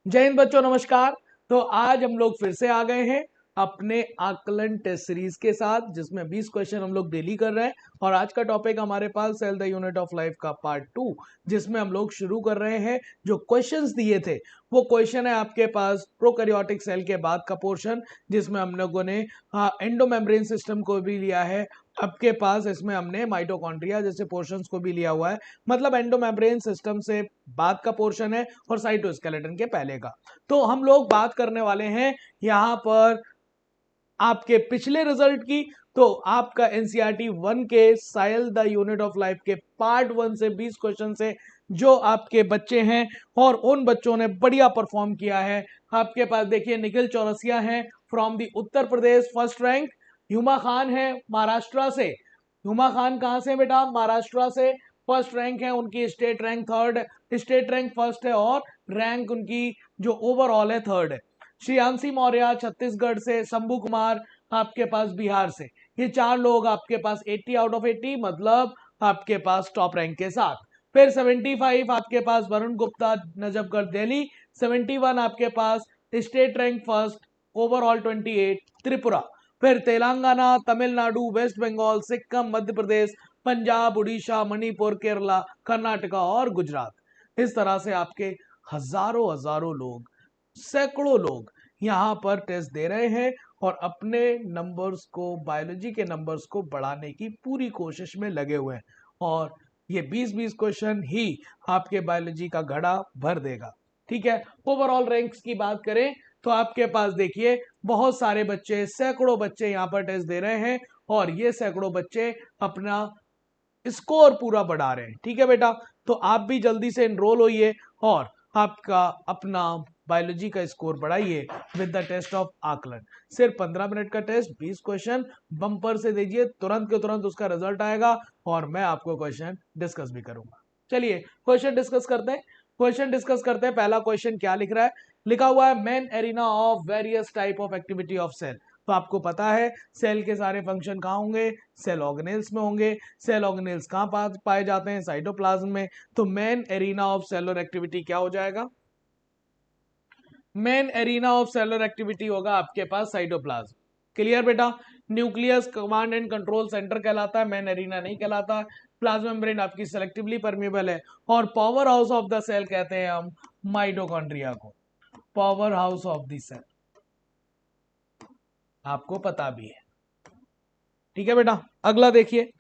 जय हिंद बच्चों, नमस्कार। तो आज हम लोग फिर से आ गए हैं अपने आकलन टेस्ट सीरीज के साथ, जिसमें 20 क्वेश्चन हम लोग डेली कर रहे हैं। और आज का टॉपिक हमारे पास cell the unit of life का पार्ट 2, जिसमें हम लोग शुरू कर रहे हैं। जो क्वेश्चंस दिए थे वो क्वेश्चन है आपके पास प्रोकैरियोटिक सेल के बाद का पोर्शन, जिसमें हम लोगों ने एंडोमेम्ब्रेन सिस्टम को भी लिया है। आपके पास इसमें हमने माइटोकॉन्ड्रिया जैसे पोर्शंस को भी लिया हुआ है, मतलब एंडोमेम्ब्रेन सिस्टम से बाद का पोर्शन है और साइटोस्केलेटन के पहले का। तो हम लोग बात करने वाले हैं यहां पर आपके पिछले रिजल्ट की। तो आपका एनसीईआरटी 1 के साइल द यूनिट ऑफ लाइफ के पार्ट 1 से 20 क्वेश्चन से जो आपके बच्चे हैं और उन बच्चों ने बढ़िया परफॉर्म किया है। आपके पास देखिए निखिल चौरसिया हैं from the Uttar Pradesh, first rank. Huma Khan है महाराष्ट्र से। हुमा खान कहां से बेटा? महाराष्ट्र से। फर्स्ट रैंक है उनकी, state rank third, state rank first है और रैंक उनकी जो ओवरऑल है थर्ड है। श्रेयांशी मौर्य छत्तीसगढ़ से, शंभू कुमार आपके पास बिहार से। ये चार लोग आपके पास 80 आउट ऑफ 80, मतलब आपके पास टॉप रैंक के साथ। फिर 75 आपके पास वरुण गुप्ता, नजफगढ़ दिल्ली। 71 आपके पास state rank first, overall 28 Tripura. फिर तेलंगाना, तमिलनाडु, वेस्ट बंगाल, सिक्किम, मध्य प्रदेश, पंजाब, उड़ीसा, मणिपुर, केरला, कर्नाटका और गुजरात। इस तरह से आपके हजारों हजारों लोग, सैकड़ों लोग यहाँ पर टेस्ट दे रहे हैं और अपने नंबर्स को, बायोलॉजी के नंबर्स को बढ़ाने की पूरी कोशिश में लगे हुए हैं। और ये 20-20 क्वेश्चन ही आपके बायोलॉजी का घड़ा भर देगा। ठीक है। ओवरऑल रैंक्स की बात करें तो आपके पास देखिए बहुत सारे बच्चे, सैकड़ों बच्चे यहाँ पर टेस्ट दे रहे हैं और ये सैकड़ों बच्चे अपना स्कोर पूरा बढ़ा रहे हैं। ठीक है बेटा, तो आप भी जल्दी से एनरोल होइए और आपका अपना बायोलॉजी का स्कोर बढ़ाइए विद द टेस्ट ऑफ आकलन। सिर्फ 15 मिनट का टेस्ट, 20 क्वेश्चन बम्पर से दीजिए, तुरंत के तुरंत उसका रिजल्ट आएगा और मैं आपको क्वेश्चन डिस्कस भी करूंगा। चलिए क्वेश्चन डिस्कस करते हैं। पहला क्वेश्चन क्या लिख रहा है? लिखा हुआ है main arena of various type of activity of cell. तो आपको पता है सेल के सारे फंक्शन कहाँ होंगे? सेल ऑर्गेनेल्स में होंगे। सेल ऑर्गेनेल्स कहाँ पाए जाते हैं? साइटोप्लाज्म में। तो main arena of cellular activity क्या हो जाएगा? Main arena of cellular activity होगा आपके पास साइटोप्लाज्म। क्लियर बेटा? Nucleus command and control centre कहलाता है, मेन एरिना नहीं कहलाता। प्लाज्मा मेम्ब्रेन आपकी सेलेक्टिवली परमेबल है और powerhouse of the cell कहते हैं हम माइटोकॉन्ड्रिया को। Powerhouse of the cell आपको पता भी है। ठीक है बेटा, अगला देखिए।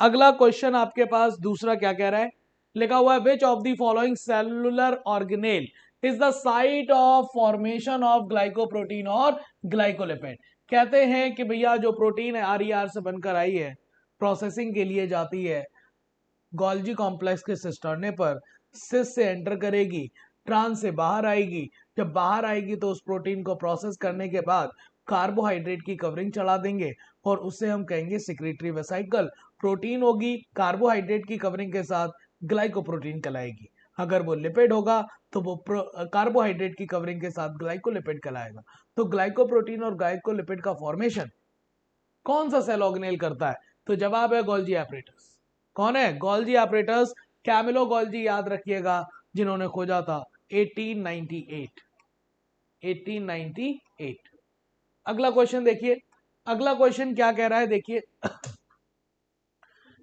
अगला क्वेश्चन आपके पास दूसरा क्या कह रहा है? लिखा हुआ है which of the following cellular organelle is the site of formation of glycoprotein और ग्लाइकोलिपिड। कहते हैं कि भैया जो प्रोटीन है आर से बनकर आई है, प्रोसेसिंग के लिए जाती है, गोल्जी कॉम्प्लेक्स के सिस्टर्ने पर सिस से एंटर करेगी, ट्रांस से बाहर आएगी। जब बाहर आएगी तो उस प्रोटीन को प्रोसेस करने के बाद कार्बोहाइड्रेट की कवरिंग चढ़ा देंगे और उसे हम कहेंगे सिक्रीटरी वेसिकल। प्रोटीन होगी कार्बोहाइड्रेट की कवरिंग के साथ ग्लाइकोप्रोटीन कहलाएगी। अगर वो लिपिड होगा तो वो कार्बोहाइड्रेट की कवरिंग के साथ ग्लाइकोलिपिड कहलाएगा। तो ग्लाइकोप्रोटीन और ग्लाइकोलिपिड का फॉर्मेशन कौन सा सेल ऑर्गेनेल करता है? तो जवाब है गोल्जी एपरेटस। कौन है? Golgi apparatus. कैमिलो गोल्जी याद रखिएगा, जिन्होंने खोजा था 1898। 1898। अगला क्वेश्चन देखिए। अगला क्वेश्चन क्या कह रहा है देखिए।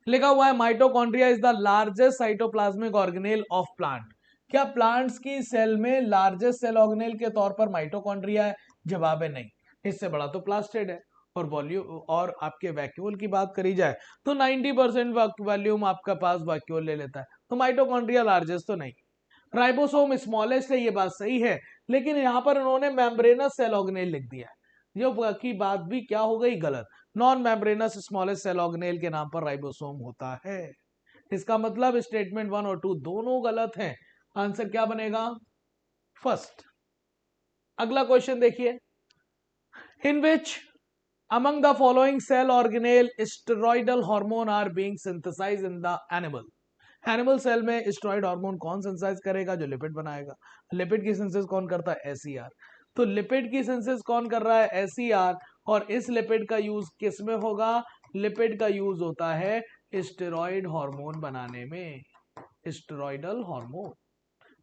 लिखा हुआ है mitochondria is the largest cytoplasmic organelle of plant. क्या प्लांट्स की सेल में लार्जेस्ट सेल ऑर्गेनेल के तौर पर माइटोकॉन्ड्रिया है? जवाब है नहीं, इससे बड़ा तो प्लास्टिड है। और वॉल्यूम और आपके वैक्यूल की बात करी जाए तो 90% वॉल्यूम आपका पास वैक्यूल ले लेता है, तो माइटोकॉन्ड्रिया लार्जेस्ट तो नहीं। राइबोसोम स्मॉलेस्ट है, ये बात सही है, लेकिन यहां पर उन्होंने मेम्ब्रेनस सेल ऑर्गेनेल लिख दिया है, जो की बात भी क्या हो गई? गलत। Non membranous smallest cell organelle के नाम पर राइबोसोम होता है। इसका मतलब स्टेटमेंट 1 और 2 दोनों गलत हैं। आंसर क्या बनेगा? फर्स्ट। अगला क्वेश्चन देखिए। इन विच among the following cell organelle steroidal hormone are being synthesized in the animal। Animal cell में स्टेरॉइड हार्मोन कौन सिंथेसाइज करेगा? जो लिपिड बनाएगा। लिपिड की सिंथेसिस कौन करता है? एसईआर। तो लिपिड की सिंथेसिस कौन कर रहा है? एसईआर। और इस लिपिड का यूज किस में होगा? लिपिड का यूज होता है स्टेरॉइड हार्मोन बनाने में, स्टेरॉइडल हार्मोन।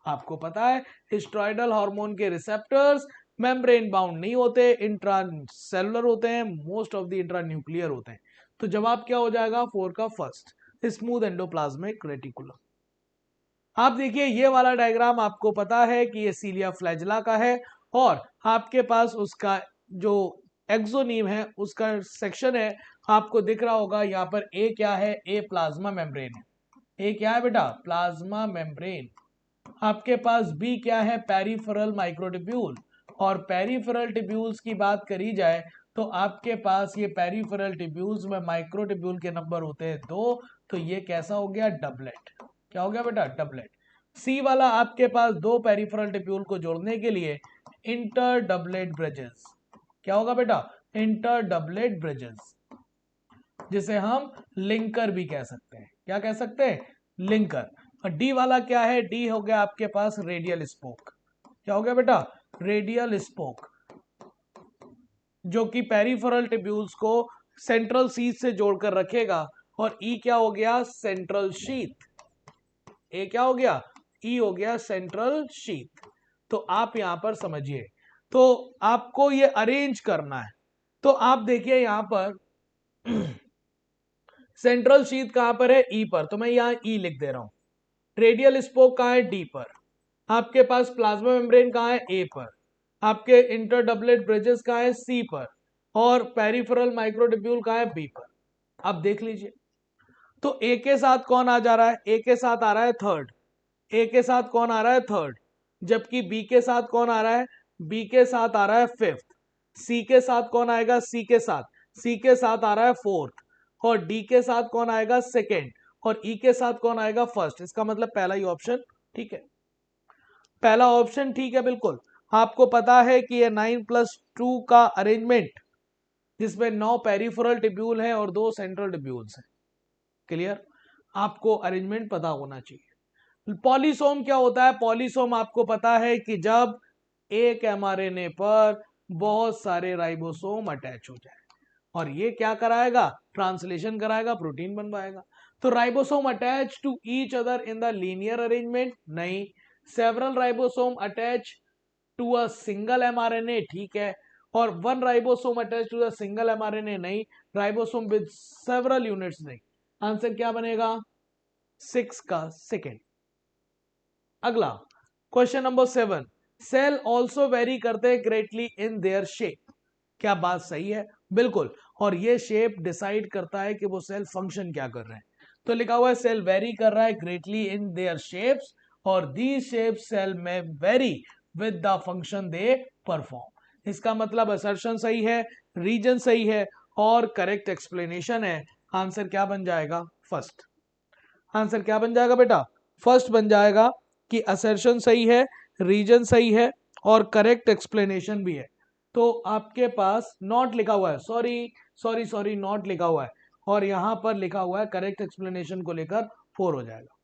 आपको पता है स्टेरॉयडल हार्मोन के रिसेप्टर्स मेम्ब्रेन बाउंड नहीं होते, इंट्रासेलुलर होते हैं, मोस्ट ऑफ द इंट्रान्यूक्लियर होते हैं। तो जवाब क्या हो जाएगा 4 का फर्स्ट, स्मूथ एंडोप्लाज्मिक रेटिकुलम। आप देखिए ये वाला डायग्राम, आपको पता है कि ये सीलिया फ्लैजिला का है और आपके पास उसका जो एक्सोनीम है उसका सेक्शन है, आपको दिख रहा होगा यहाँ पर ए क्या है, ए प्लाज्मा मेम्ब्रेन है। ए क्या है बेटा, प्लाज्मा मेम्ब्रेन। आपके पास बी क्या है, पेरिफेरल माइक्रोट्यूब्यूल। और पेरिफेरल ट्यूब्यूल्स की बात करी जाए तो आपके पास ये पेरिफेरल ट्यूब्यूल्स में माइक्रोट्यूब्यूल के नंबर होते हैं 2, तो ये कैसा हो गया, डबलेट। क्या हो गया बेटा, डबलेट। सी वाला आपके पास दो पेरिफेरल ट्यूब्यूल को जोड़ने के लिए इंटर डबलेट ब्रिजेस, क्या होगा बेटा, इंटर डबलेट ब्रिजेस, जिसे हम लिंकर भी कह सकते हैं। क्या कह सकते हैं, लिंकर। और डी वाला क्या है, डी हो गया आपके पास रेडियल स्पोक। क्या हो गया बेटा, रेडियल स्पोक, जो कि पेरिफेरल ट्यूब्यूल्स को सेंट्रल शीथ से जोड़कर रखेगा। और ई क्या हो गया, सेंट्रल शीथ। ए क्या हो गया, ई हो गया सेंट्रल शीथ। तो आप यहां पर समझिए, तो आपको ये अरेंज करना है। तो आप देखिए यहां पर सेंट्रल शीथ कहां पर है, ई पर, तो मैं यहां ई लिख दे रहा हूं। रेडियल स्पोक कहां है, डी पर। आपके पास प्लाज्मा मेम्ब्रेन कहां है, ए पर। आपके इंटर डबलेट ब्रिजेस कहां है, सी पर। और पेरिफेरल माइक्रोट्यूब्यूल कहां है, बी पर। अब देख लीजिए, तो ए के साथ कौन आ जा रहा है, ए के साथ आ रहा है थर्ड। ए के साथ कौन आ रहा है, थर्ड। जबकि बी के साथ कौन आ रहा है, बी के साथ आ रहा है फिफ्थ। सी के साथ कौन आएगा, सी के साथ, सी के साथ आ रहा है फोर्थ। और डी के साथ कौन आएगा, सेकेंड। और ई के साथ कौन आएगा, फर्स्ट। इसका मतलब पहला ही ऑप्शन ठीक है, पहला ऑप्शन ठीक है बिल्कुल। आपको पता है कि ये 9+2 का अरेंजमेंट, जिसमें 9 पेरिफेरल ट्यूब्यूल हैं और 2 सेंट्रल ट्यूब्यूल्स हैं। क्लियर, आपको अरेंजमेंट पता होना चाहिए। पॉलीसोम क्या होता है, पॉलीसोम आपको पता है कि जब एक एमआरएनए पर बहुत सारे राइबोसोम अटैच हो जाए और ये क्या कराएगा, ट्रांसलेशन कराएगा, प्रोटीन बनवाएगा। तो ribosome attach to each other in the linear arrangement, नहीं। Several ribosome attach to a single mRNA, ठीक है। और one ribosome attach to the single mRNA, नहीं। राइबोसोम विद सेवरल यूनिट्स, नहीं। आंसर क्या बनेगा, 6 का सेकेंड। अगला question number 7, cell also vary करते हैं ग्रेटली इन देयर शेप। क्या बात सही है, बिल्कुल। और ये शेप डिसाइड करता है कि वो सेल फंक्शन क्या कर रहे हैं। तो लिखा हुआ है सेल वेरी कर रहा है ग्रेटली इन देयर शेप्स, और दीज शेप्स सेल में very with the function they perform. इसका मतलब असर्शन सही है, रीजन सही है और करेक्ट एक्सप्लेनेशन है। आंसर क्या बन जाएगा, फर्स्ट। आंसर क्या बन जाएगा बेटा, फर्स्ट बन जाएगा कि असर्शन सही है, रीजन सही है और करेक्ट एक्सप्लेनेशन भी है। तो आपके पास नॉट लिखा हुआ है, सॉरी नॉट लिखा हुआ है, और यहां पर लिखा हुआ है करेक्ट एक्सप्लेनेशन को लेकर 4 हो जाएगा।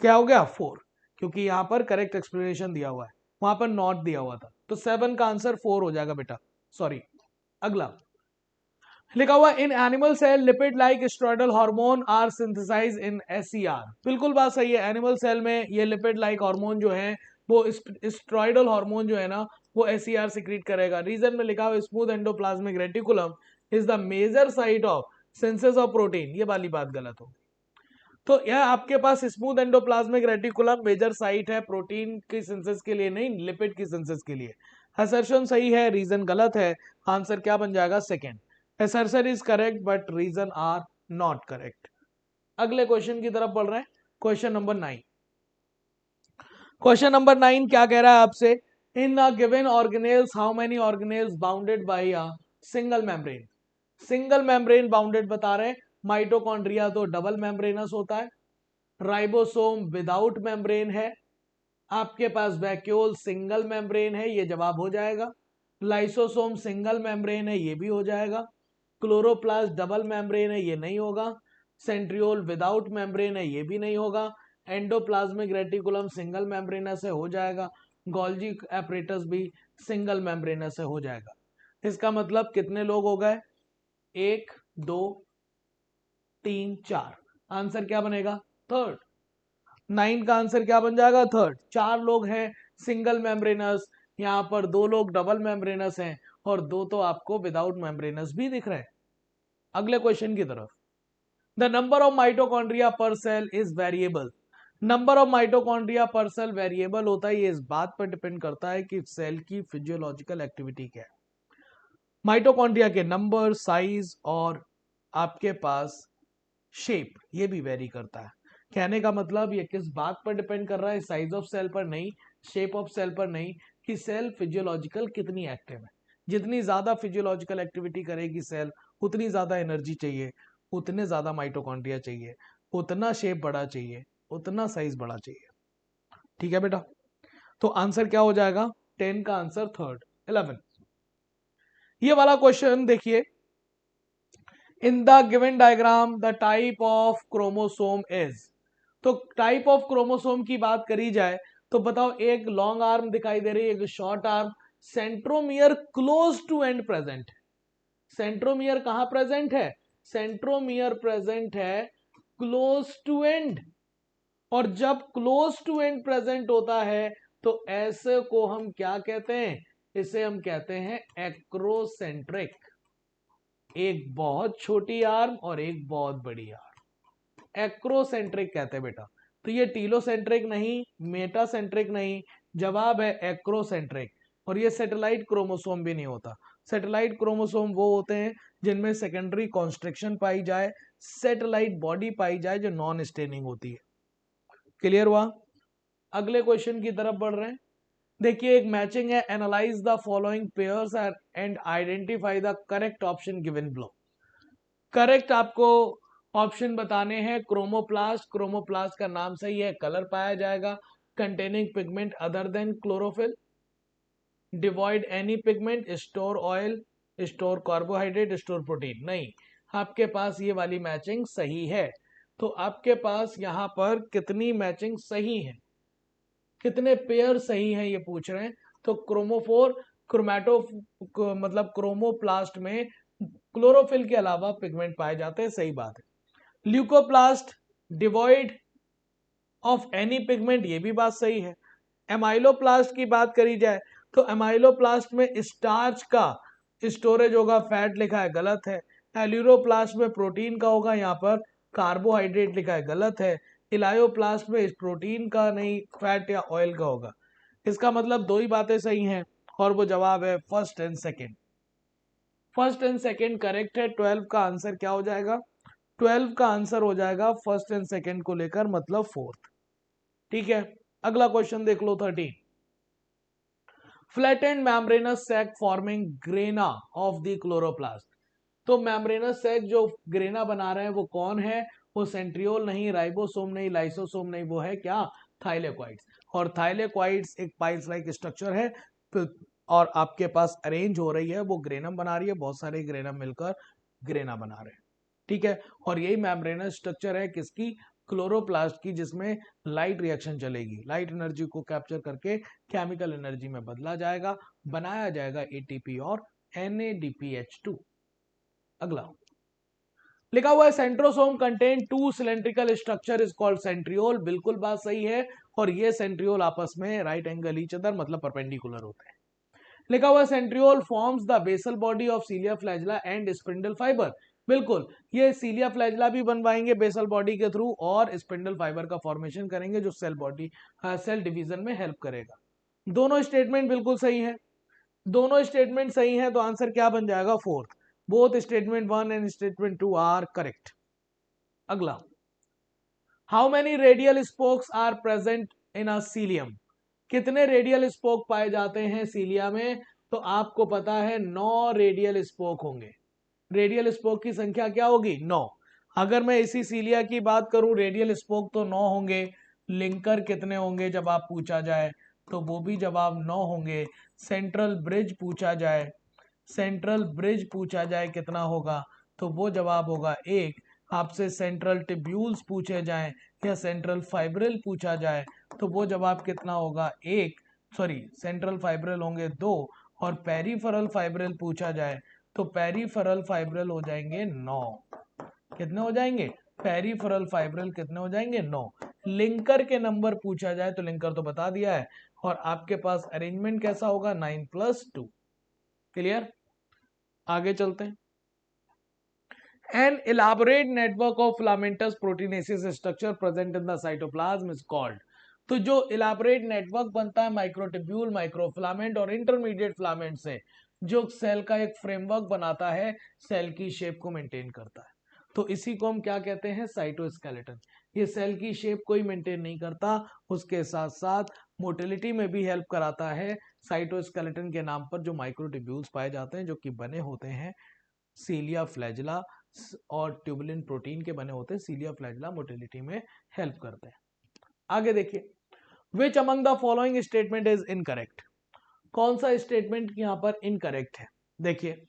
क्या हो गया, 4, क्योंकि यहां पर करेक्ट एक्सप्लेनेशन दिया हुआ है, वहां पर नॉट दिया हुआ था। तो 7 का आंसर 4 हो जाएगा बेटा, सॉरी। अगला लिखा हुआ in animal cell lipid like steroidal hormone are synthesize in SER. बिल्कुल बात सही है, एनिमल सेल में ये लिपिड लाइक हार्मोन जो है वो स्टेरॉयडल हार्मोन जो है ना वो एसईआर सिक्रीट करेगा। रीजन में लिखा हुआ smooth endoplasmic reticulum is the major site of synthesis of protein. ये वाली बात गलत हो, तो यह आपके पास smooth endoplasmic reticulum major site है प्रोटीन की सिंथेसिस के लिए, नहीं लिपिड की सिंथेसिस के लिए। असर्शन सही है, रीजन गलत है। आंसर क्या बन जाएगा, second. Assertion is correct but reason are not correct. अगले क्वेश्चन की तरफ बढ़ रहे हैं, क्वेश्चन नंबर 9। क्वेश्चन नंबर 9 क्या कह रहा है आपसे, in a given organelles how many organelles bounded by a single membrane. Single membrane bounded बता रहे हैं। माइटोकॉन्ड्रिया तो डबल मेम्ब्रेनस होता है, राइबोसोम विदाउट मेम्ब्रेन है, आपके पास वैक्यूल सिंगल मेम्ब्रेन है, ये जवाब हो जाएगा। लाइसोसोम सिंगल मेम्ब्रेन है, ये भी हो जाएगा। क्लोरोप्लास्ट डबल मेम्ब्रेन है, ये नहीं होगा। सेंट्रियोल विदाउट मेम्ब्रेन है, ये भी नहीं होगा। एंडोप्लाज्मिक रेटिकुलम सिंगल मेम्ब्रेनस है, हो जाएगा। गोल्जी एपरेटस भी सिंगल मेम्ब्रेनस है, हो जाएगा। इसका मतलब कितने लोग हो गए, 1 2 3 4। आंसर क्या बनेगा, थर्ड। 9 का आंसर क्या बन जाएगा? थर्ड। 4 लोग हैं सिंगल मेम्ब्रेनस, यहाँ पर 2 लोग डबल मेम्ब्रेनस हैं और 2 तो आपको विदाउट मेम्ब्रेनस भी दिख रहे हैं। अगले क्वेश्चन की तरफ। The number of mitochondria per cell is variable. Number of mitochondria per cell variable होता है, ये इस बात पर डिपेंड करता है कि सेल की फिजियोलॉजिकल एक्टिविटी क्या है। माइटोकॉन्ड्रिया के नंबर, साइज और आपके पास शेप, ये भी वेरी करता है। कहने का मतलब ये किस बात पर डिपेंड कर रहा है? साइज ऑफ सेल पर नहीं, शेप ऑफ सेल पर नहीं, कि सेल फिजियोलॉजिकल कितनी एक्टिव है। जितनी ज्यादा फिजियोलॉजिकल एक्टिविटी करेगी सेल, उतनी ज्यादा एनर्जी चाहिए, उतने ज्यादा माइटोकॉन्ड्रिया चाहिए, उतना शेप बड़ा चाहिए, उतना साइज बड़ा चाहिए। ठीक है बेटा, तो आंसर क्या हो जाएगा? 10 का आंसर थर्ड। 11 ये वाला क्वेश्चन देखिए। In the given diagram the type of chromosome is. तो टाइप ऑफ क्रोमोसोम की बात करी जाए तो बताओ, एक लॉन्ग आर्म दिखाई दे रही है, एक short arm, centromere close to end present. Centromere कहां प्रेजेंट है? सेंट्रोमियर प्रेजेंट है क्लोज टू एंड। और जब क्लोज टू एंड प्रेजेंट होता है तो ऐसे को हम क्या कहते हैं? इसे हम कहते हैं एक्रोसेंट्रिक। एक बहुत छोटी आर्म और एक बहुत बड़ी आर्म, एक्रोसेंट्रिक कहते हैं बेटा। तो ये टीलोसेंट्रिक नहीं, मेटासेंट्रिक नहीं, जवाब है एक्रोसेंट्रिक। और ये सैटेलाइट क्रोमोसोम भी नहीं होता। सैटेलाइट क्रोमोसोम वो होते हैं जिनमें सेकेंडरी कॉन्स्ट्रिक्शन पाई जाए, सैटेलाइट बॉडी पाई जाए जो नॉन स्टेनिंग होती है। क्लियर हुआ? अगले क्वेश्चन की तरफ बढ़ रहे हैं। देखिए एक मैचिंग है, analyse the following pairs and identify the correct option given below. Correct आपको ऑप्शन बताने हैं। क्रोमोप्लास्ट, क्रोमोप्लास्ट का नाम सही है, कलर पाया जाएगा। Containing pigment other than chlorophyll, devoid any pigment, store oil, store carbohydrate, store protein. नहीं, आपके पास ये वाली मैचिंग सही है। तो आपके पास यहां पर कितनी मैचिंग सही है, कितने पेयर सही हैं ये पूछ रहे हैं। तो क्रोमोफोर, क्रोमैटो मतलब क्रोमोप्लास्ट में क्लोरोफिल के अलावा पिगमेंट पाए जाते हैं, सही बात है। Leucoplast devoid of any pigment, ये भी बात सही है। एमाइलोप्लास्ट की बात करी जाए तो एमाइलोप्लास्ट में स्टार्च का स्टोरेज होगा, फैट लिखा है, गलत है। एल्यूरोप्लास्ट में प्रोटीन का होगा, यहाँ पर कार्बोहाइड्रेट लिखा है, गलत है। इलायोप्लास्ट में प्रोटीन का नहीं, फैट या ऑयल का होगा। इसका मतलब दो ही बातें सही हैं और वो जवाब है first and second. First and second correct है। 12 का आंसर क्या हो जाएगा? 12 का आंसर हो जाएगा फर्स्ट एंड सेकेंड को लेकर, मतलब फोर्थ। ठीक है, अगला क्वेश्चन देख लो 13। Flattened membranous sac forming grana of the chloroplast. तो मेम्ब्रेनस सैक जो ग्रेना बना रहे हैं वो कौन है? वो सेंट्रियोल नहीं, राइबोसोम नहीं, लाइसोसोम नहीं, वो है क्या? थाइलेक्वाइड्स। और थाइलेक्वाइड्स एक पाइल्स लाइक स्ट्रक्चर है और आपके पास अरेंज हो रही है, वो ग्रेनम बना रही है, बहुत सारे ग्रेनम मिलकर ग्रेना बना रहे हैं। ठीक है, और यही मेम्ब्रेनस स्ट्रक्चर है किसकी? क्लोरोप्लास्ट की, जिसमें लाइट रिएक्शन चलेगी, लाइट एनर्जी को कैप्चर करके केमिकल एनर्जी में बदला जाएगा, बनाया जाएगा एटीपी और NADPH2। अगला लिखा हुआ है centrosome contain two cylindrical structure is called centriole. बिल्कुल बात सही है, और ये सेंट्रियोल आपस में राइट एंगल ईच अदर मतलब परपेंडिकुलर होते हैं। लिखा हुआ centriole forms the basal body of cilia flagella and spindle fibre. बिल्कुल, ये सीलिया फ्लैजिला भी बनवाएंगे बेसल बॉडी के थ्रू और स्पिंडल फाइबर का फॉर्मेशन करेंगे जो सेल बॉडी सेल डिवीजन में हेल्प करेगा। दोनों स्टेटमेंट बिल्कुल सही है, दोनों स्टेटमेंट सही है, तो आंसर क्या बन जाएगा? Fourth. Both statement 1 and statement 2 are correct. अगला, how many radial spokes are present in a cilium. कितने रेडियल स्पोक पाए जाते हैं सीलिया में? तो आपको पता है 9 रेडियल स्पोक होंगे। रेडियल स्पोक की संख्या क्या होगी? 9। अगर मैं इसी सीलिया की बात करूं, रेडियल स्पोक तो 9 होंगे, लिंकर कितने होंगे जब आप पूछा जाए तो वो भी जवाब 9 होंगे। सेंट्रल ब्रिज पूछा जाए, सेंट्रल ब्रिज पूछा जाए कितना होगा, तो वो जवाब होगा 1। आपसे सेंट्रल टिब्यूल्स पूछे जाए या सेंट्रल फाइब्रिल पूछा जाए तो वो जवाब कितना होगा? 1, सॉरी सेंट्रल फाइब्रिल होंगे 2, और पेरीफेरल फाइब्रिल पूछा जाए तो पेरीफेरल फाइब्रिल हो जाएंगे 9। कितने हो जाएंगे? पेरीफेरल फाइब्रिल कितने हो जाएंगे? 9। लिंकर के नंबर पूछा जाए तो लिंकर तो बता दिया है, और आपके पास अरेंजमेंट कैसा होगा 9+2। क्लियर, आगे चलते हैं। An elaborate network of filamentous proteinaceous structure present in the cytoplasm is called। तो जो इलाबोरेट नेटवर्क बनता है माइक्रोट्यूब्यूल, माइक्रोफिलामेंट और इंटरमीडिएट फिलामेंट से, जो सेल का एक फ्रेमवर्क बनाता है, सेल की शेप को मेंटेन करता है, तो इसी को हम क्या कहते हैं, साइटोस्केलेटन। ये सेल की शेप को ही मेंटेन नहीं करता, उसके साथ साथ मोटिलिटी में भी हेल्प कराता है। साइटोस्केलेटन के नाम पर जो माइक्रोट्यूब्यूल्स पाए जाते हैं, जो कि बने होते हैं सीलिया फ्लैजिला और ट्यूबुलिन प्रोटीन के बने होते हैं। सीलिया फ्लैजिला मोटिलिटी में हेल्प करते हैं। आगे देखिए, which among the following statement is incorrect. कौन सा स्टेटमेंट यहां पर इनकरेक्ट है, देखिए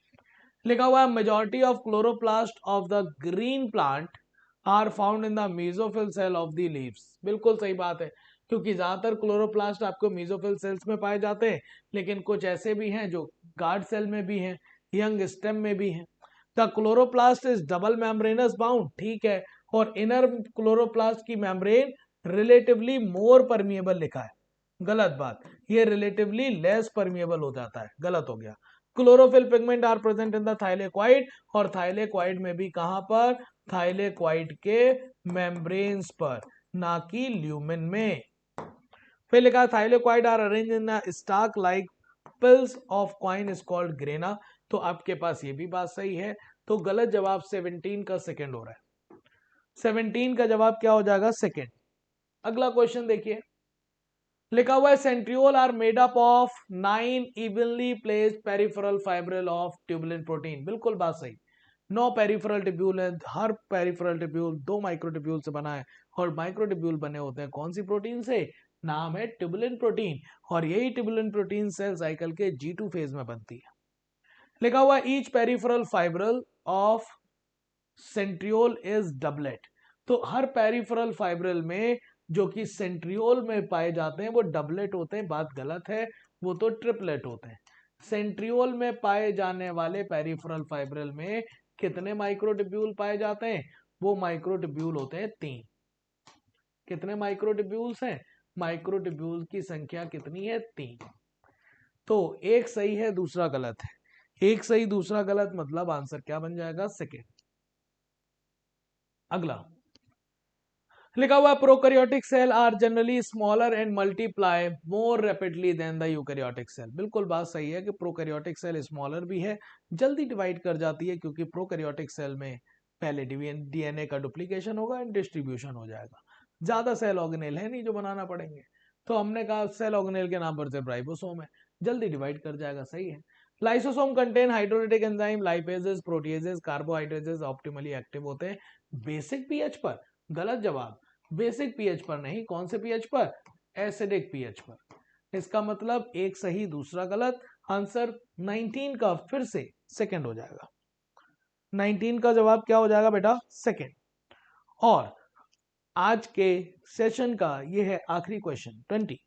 लिखा हुआ है majority of chloroplast of the green plant are found in the mesophyll cell of the leaves. बिल्कुल सही बात है, क्योंकि ज्यादातर क्लोरोप्लास्ट आपको मेसोफिल सेल्स में पाए जाते हैं, लेकिन कुछ ऐसे भी हैं जो गार्ड सेल में भी हैं, यंग स्टेम में भी हैं। The chloroplast is double membranous bound, ठीक है, और इनर क्लोरोप्लास्ट की मेम्ब्रेन रिलेटिवली मोर परमिएबल लिखा है, गलत बात, ये रिलेटिवली लेस परमिएबल हो जाता है, गलत हो गया। Chlorophyll pigment are present in the thylakoid, और थाइलेक्वाइड में भी कहां पर, थाइलेक्वाइड के मेम्ब्रेन्स पर, ना कि ल्यूमेन में। फिर लिखा thylakoid are arrange in stack like piles of coin is called grana. तो आपके पास ये भी बात सही है, तो गलत जवाब 17 का सेकंड हो रहा है, 17 का जवाब क्या हो जाएगा, सेकंड। अगला क्वेश्चन देखिए, लिखा हुआ है centriole are made up of 9 evenly placed peripheral fibril of tubulin protein. बिल्कुल बात सही, 9 पेरिफेरल ट्यूब्यूल है, हर पेरिफेरल ट्यूब्यूल 2 माइक्रोट्यूब्यूल से बना है, और माइक्रोट्यूब्यूल बने होते हैं कौन सी प्रोटीन से, नाम है ट्यूबुलिन प्रोटीन, और यही ट्यूबुलिन प्रोटीन सेल साइकिल के G2 फेज में बनती है। लिखा हुआ है each peripheral fibril of centriole is doublet. तो हर पेरिफेरल फाइब्रिल में जो कि सेंट्रियोल में पाए जाते हैं वो डबलेट होते हैं, बात गलत है, वो तो ट्रिपलेट होते हैं। सेंट्रियोल में पाए जाने वाले पेरिफेरल फाइब्रिल में कितने माइक्रोट्यूब्यूल पाए जाते हैं, वो माइक्रोट्यूब्यूल होते हैं 3। कितने माइक्रोट्यूब्यूल्स हैं, माइक्रोट्यूब्यूल की संख्या कितनी है, 3। तो एक सही है दूसरा गलत है, एक सही दूसरा गलत, मतलब आंसर क्या बन जाएगा, सेकेंड। अगला लिखा हुआ prokaryotic cell are generally smaller and multiply more rapidly than the eukaryotic cell. बिल्कुल बात सही है कि प्रोकैरियोटिक सेल स्मॉलर भी है, जल्दी डिवाइड कर जाती है, क्योंकि प्रोकैरियोटिक सेल में पहले डीएनए का डुप्लीकेशन होगा एंड डिस्ट्रीब्यूशन हो जाएगा, ज्यादा सेल ऑर्गेनेल है नहीं जो बनाना पड़ेंगे, तो हमने कहा सेल ऑर्गेनेल के नाम पर सिर्फ राइबोसोम है, जल्दी डिवाइड कर जाएगा, सही है। Lysosome contain hydrolytic enzyme, lipases, proteases, carbohydrases optimally active होते हैं बेसिक पीएच पर, गलत जवाब, बेसिक पीएच पर नहीं, कौन से पीएच पर, एसिडिक पीएच पर। इसका मतलब एक सही दूसरा गलत, आंसर 19 का फिर से सेकंड हो जाएगा, 19 का जवाब क्या हो जाएगा बेटा, सेकंड। और आज के सेशन का ये है आखिरी क्वेश्चन 20।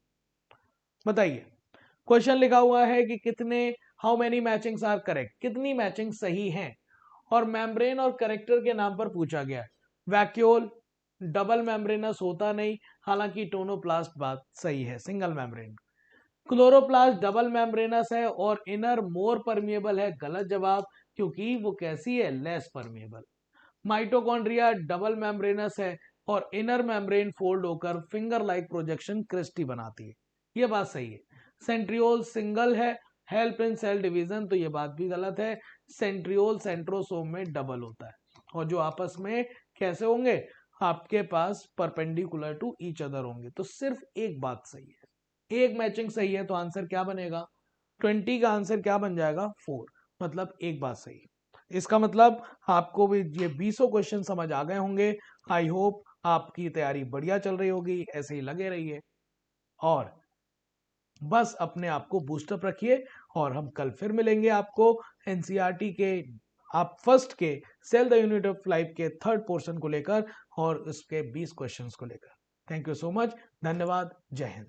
बताइए, क्वेश्चन लिखा हुआ है कि कितने, how many matchings are correct, कितनी मैचिंग सही हैं, और मेम्ब्रेन और करेक्टर के नाम पर पूछा गया है। वैक्यूल डबल मेम्ब्रेनस होता नहीं, हालांकि टोनोप्लास्ट बात सही है, single membrane. Chloroplast double membranous है और इनर मोर परमिएबल है, गलत जवाब, क्योंकि वो कैसी है, less permeable. Mitochondria double membranous है और इनर मेम्ब्रेन फोल्ड होकर फिंगर लाइक प्रोजेक्शन क्रिस्टी बनाती है, ये बात सही है। सेंट्रियोल सिंगल है, हेल्प इन सेल डिवीजन, तो ये बात भी गलत है, सेंट्रियोल सेंट्रोसोम में डबल होता है, और जो आपस में कैसे होंगे, आपके पास परपेंडिकुलर टू ईच अदर होंगे, तो सिर्फ एक बात सही है, एक मैचिंग सही है, तो आंसर क्या बनेगा, 20 का आंसर क्या बन जाएगा, 4, मतलब एक बात सही। इसका मतलब आपको भी ये 20 क्वेश्चन समझ आ गए होंगे। आई होप आपकी तैयारी बढ़िया चल रही होगी, ऐसे ही लगे रहिए और बस अपने आप को बूस्टअप रखिए, और हम कल फिर मिलेंगे आपको एनसीईआरटी के आप फर्स्ट के cell the unit of life के थर्ड पोर्शन को लेकर और उसके 20 क्वेश्चंस को लेकर। थैंक यू सो मच, धन्यवाद, जय हिंद।